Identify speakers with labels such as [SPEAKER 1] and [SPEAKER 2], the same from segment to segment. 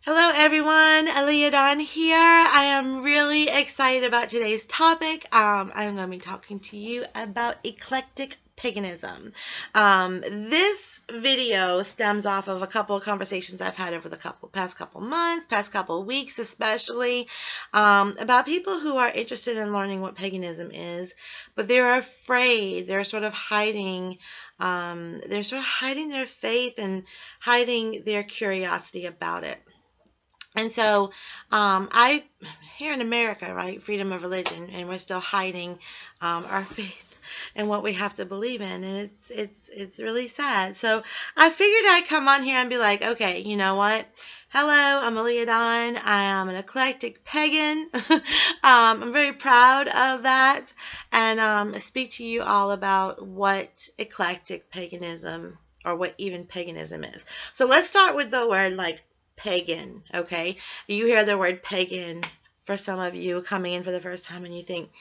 [SPEAKER 1] Hello everyone, Aaliyah Dawn here. I am really excited about today's topic. I'm going to be talking to you about eclectic paganism. This video stems off of a couple of conversations I've had over the past couple months, past couple of weeks especially, about people who are interested in learning what paganism is, but they're afraid. They're sort of hiding their faith and hiding their curiosity about it. And so, here in America, right, freedom of religion, and we're still hiding our faith and what we have to believe in, and it's really sad. So I figured I'd come on here and be like, okay, you know what? Hello, I'm Aaliyah Dawn. I am an eclectic pagan. I'm very proud of that, and speak to you all about what eclectic paganism, or what even paganism is. So let's start with the word pagan, okay? You hear the word pagan for some of you coming in for the first time and you think,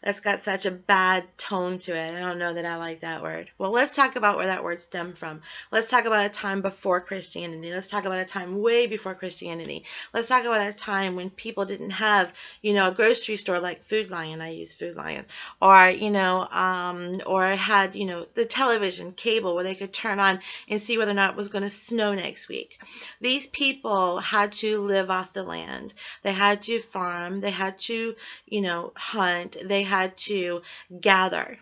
[SPEAKER 1] that's got such a bad tone to it. I don't know that I like that word. Well, let's talk about where that word stemmed from. Let's talk about a time before Christianity. Let's talk about a time way before Christianity. Let's talk about a time when people didn't have, a grocery store like Food Lion. I use Food Lion. Or, or had, the television, cable, where they could turn on and see whether or not it was going to snow next week. These people had to live off the land. They had to farm. They had to, hunt. They had to gather,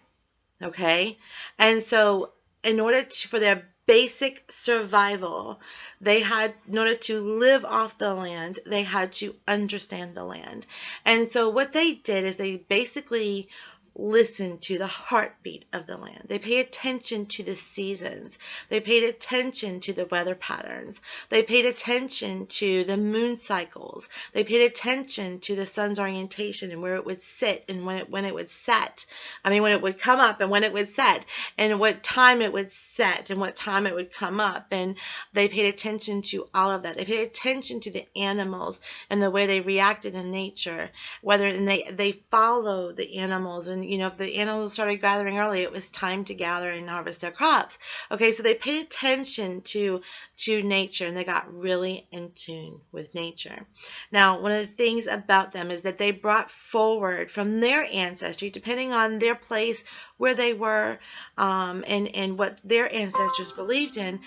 [SPEAKER 1] okay? And so in order for their basic survival, in order to live off the land, they had to understand the land. And so what they did is they basically listened to the heartbeat of the land. They paid attention to the seasons. They paid attention to the weather patterns. They paid attention to the moon cycles. They paid attention to the sun's orientation and where it would sit and when it would set. When it would come up and when it would set, and what time it would set and what time it would come up. And they paid attention to all of that. They paid attention to the animals and the way they reacted in nature. They followed the animals, and if the animals started gathering early, it was time to gather and harvest their crops. Okay, so they paid attention to nature, and they got really in tune with nature. Now, one of the things about them is that they brought forward from their ancestry, depending on their place where they were, and what their ancestors believed in,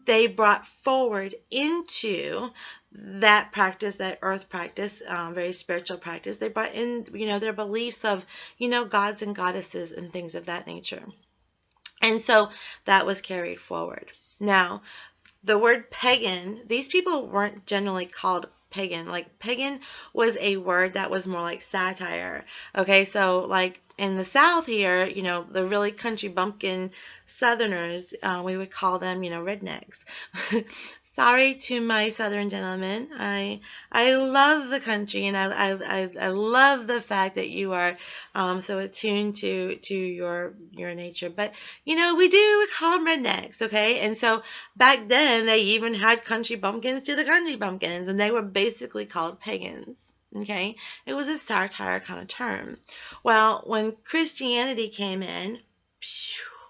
[SPEAKER 1] they brought forward into that practice, that earth practice, very spiritual practice. They brought in, their beliefs of, gods and goddesses and things of that nature. And so that was carried forward. Now, the word pagan, these people weren't generally called pagan. Like, pagan was a word that was more like satire. Okay, so like in the South here, the really country bumpkin Southerners, we would call them, rednecks. Sorry to my Southern gentlemen. I love the country, and I love the fact that you are so attuned to your nature. But we do call them rednecks, okay? And so back then they even had country bumpkins to the country bumpkins, and they were basically called pagans. Okay, it was a satire kind of term. Well, when Christianity came in,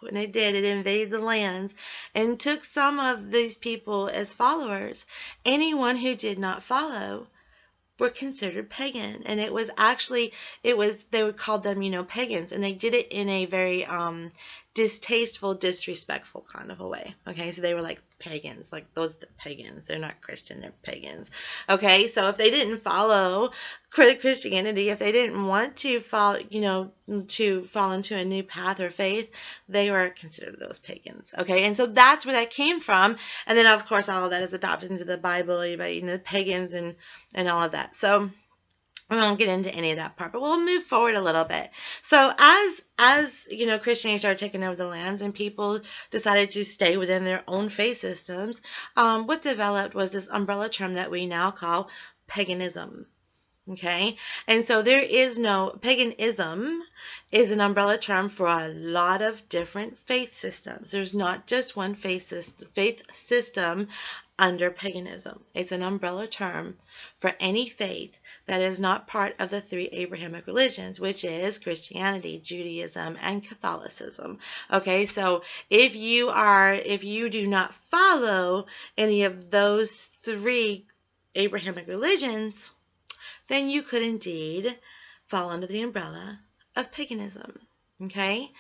[SPEAKER 1] and it invaded the lands and took some of these people as followers. Anyone who did not follow were considered pagan, and they would call them, pagans, and they did it in a very distasteful, disrespectful kind of a way. Okay, so they were like pagans, like those are the pagans. They're not Christian, they're pagans. Okay, so if they didn't follow Christianity, if they didn't want to fall into a new path or faith, they were considered those pagans. Okay, and so that's where that came from. And then of course all of that is adopted into the Bible, the pagans and all of that. So I won't get into any of that part, but we'll move forward a little bit. So as Christianity started taking over the lands and people decided to stay within their own faith systems, what developed was this umbrella term that we now call paganism. Okay, and so paganism is an umbrella term for a lot of different faith systems. There's not just one faith system under paganism. It's an umbrella term for any faith that is not part of the three Abrahamic religions, which is Christianity, Judaism, and Catholicism. Okay, so if you do not follow any of those three Abrahamic religions, then you could indeed fall under the umbrella of paganism. Okay?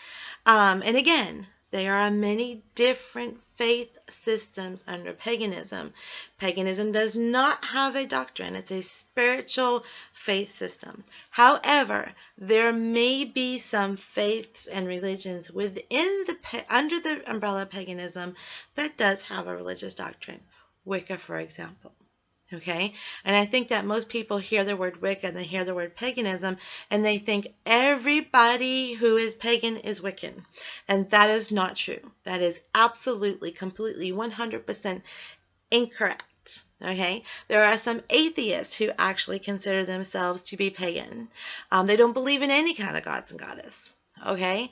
[SPEAKER 1] And again, there are many different faith systems under paganism. Paganism does not have a doctrine. It's a spiritual faith system. However, there may be some faiths and religions under the umbrella of paganism that does have a religious doctrine. Wicca, for example. Okay, and I think that most people hear the word Wicca and they hear the word paganism and they think everybody who is pagan is Wiccan. And that is not true. That is absolutely, completely, 100% incorrect. Okay, there are some atheists who actually consider themselves to be pagan. They don't believe in any kind of gods and goddess. Okay,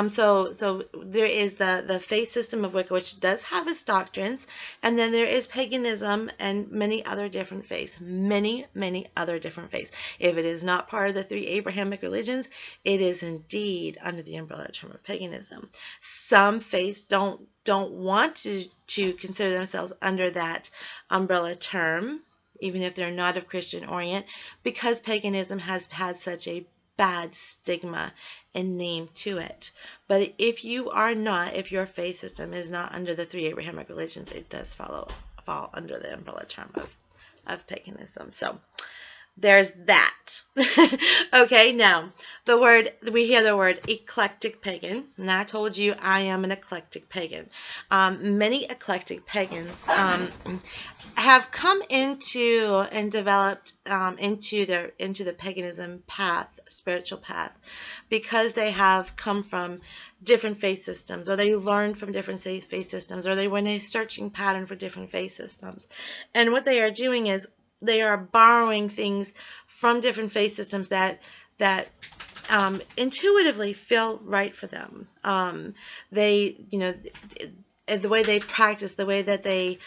[SPEAKER 1] so there is the faith system of Wicca, which does have its doctrines, and then there is paganism and many other different faiths, many other different faiths. If it is not part of the three Abrahamic religions, it is indeed under the umbrella term of paganism. Some faiths don't want to consider themselves under that umbrella term, even if they're not of Christian orient, because paganism has had such a bad stigma and name to it. But if your faith system is not under the three Abrahamic religions, it does fall under the umbrella term of paganism. So there's that. Okay, now we hear the word eclectic pagan, and I told you I am an eclectic pagan. Many eclectic pagans have come into and developed into the paganism path, spiritual path, because they have come from different faith systems, or they learned from different faith systems, or they went a searching pattern for different faith systems. And what they are doing is they are borrowing things from different faith systems that intuitively feel right for them. The way they practice, the way that they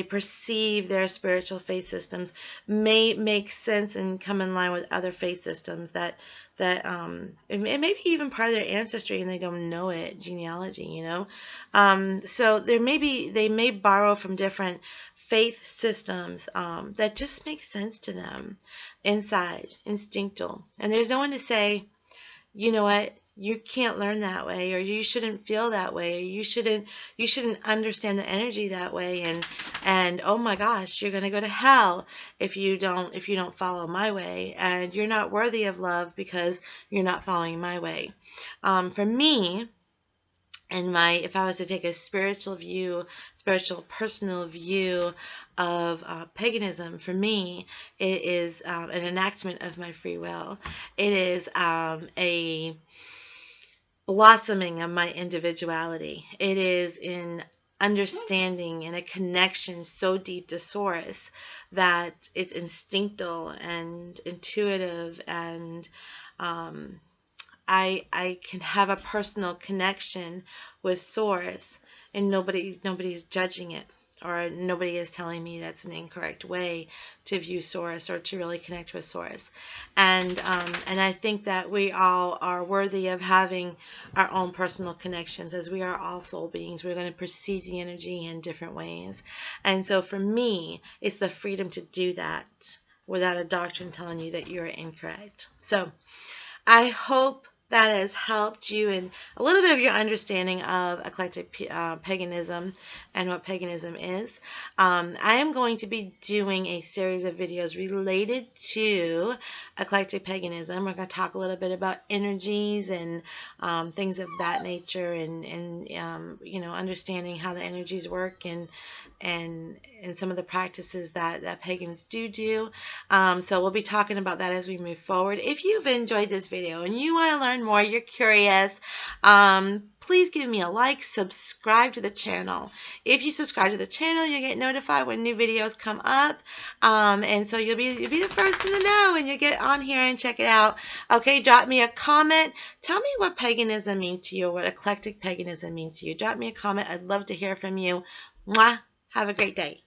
[SPEAKER 1] perceive their spiritual faith systems may make sense and come in line with other faith systems that it may be even part of their ancestry and they don't know it, genealogy, so they may borrow from different faith systems that just make sense to them inside, instinctual, and there's no one to say, you know what, you can't learn that way, or you shouldn't feel that way, or you shouldn't understand the energy that way, and oh my gosh, you're going to go to hell if you don't follow my way, and you're not worthy of love because you're not following my way. For me, if I was to take a spiritual personal view of paganism, for me, it is an enactment of my free will. It is a blossoming of my individuality. It is in understanding and a connection so deep to Source that it's instinctual and intuitive, and I can have a personal connection with Source, and nobody's judging it, or nobody is telling me that's an incorrect way to view Source or to really connect with Source. And I think that we all are worthy of having our own personal connections, as we are all soul beings. We're going to perceive the energy in different ways. And so for me, it's the freedom to do that without a doctrine telling you that you're incorrect. So I hope that has helped you in a little bit of your understanding of eclectic paganism and what paganism is. I am going to be doing a series of videos related to eclectic paganism. We're going to talk a little bit about energies and things of that nature, and understanding how the energies work, and some of the practices that pagans do. So we'll be talking about that as we move forward. If you've enjoyed this video and you want to learn more, you're curious, please give me a like, subscribe to the channel. If you subscribe to the channel, you'll get notified when new videos come up, and so you'll be the first to know, and you'll get on here and check it out. Okay, drop me a comment. Tell me what paganism means to you, or what eclectic paganism means to you. Drop me a comment. I'd love to hear from you. Mwah. Have a great day.